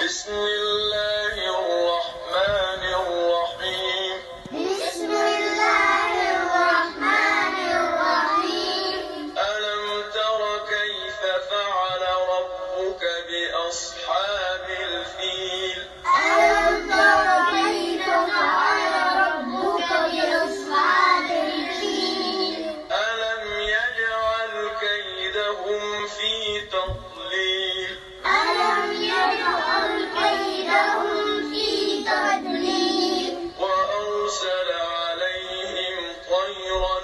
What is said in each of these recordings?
بسم الله الرحمن الرحيم. بسم الله الرحمن الرحيم. ألم تر كيف فعل ربك بأصحاب الفيل؟ ألم تر كيف فعل ربك بأصحاب الفيل؟ ألم يجعل كيدهم في تضليل؟ ألم يجعل كيدهم في تضليل؟ وأرسل عليهم طيرا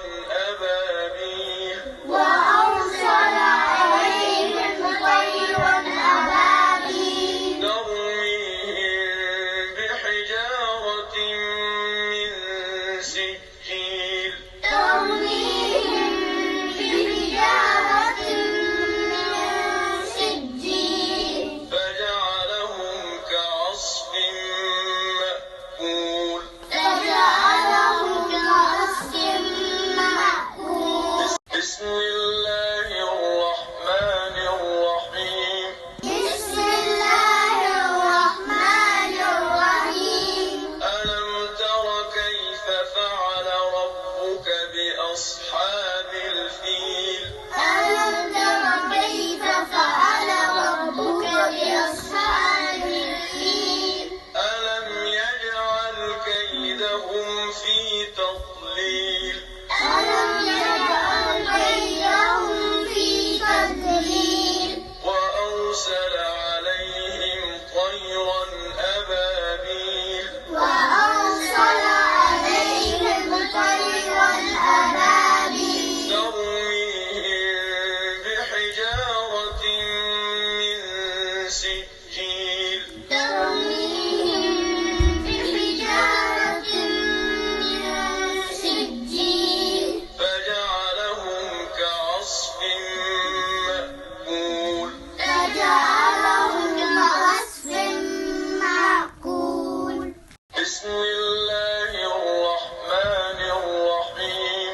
أبابيل وأرسل عليهم طيرا أبابيل ترميهم بحجارة من سجيل ترميهم بحجارة من سجيل فجعلهم كعصف مأكول. فجعلهم كعصف مأكول. بسم الله الرحمن الرحيم. بسم الله الرحمن الرحيم. ألم تر كيف فعل ربك بأصحاب الفيل؟ ألم تر كيف فعل ربك بأصحاب الفيل؟ ألم يجعل كيدهم في تضليل؟ ألم يجعل كيدهم في تضليل؟ وأرسل عليهم طيرا أبابيل ترميهم بحجارة من سجيل وأرسل عليهم طيرا أبابيل ترميهم بحجارة من سجيل فجعلهم كعصف مأكول. بسم الله الرحمن الرحيم.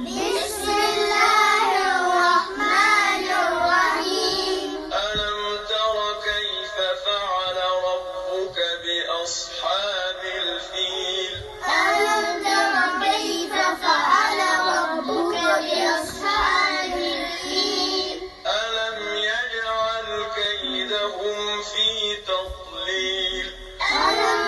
بسم الله الرحمن الرحيم. ألم تر كيف فعل ربك بأصحاب الفيل؟ ألم تر كيف فعل ربك بأصحاب الفيل؟ ألم يجعل كيدهم في تضليل؟ ألم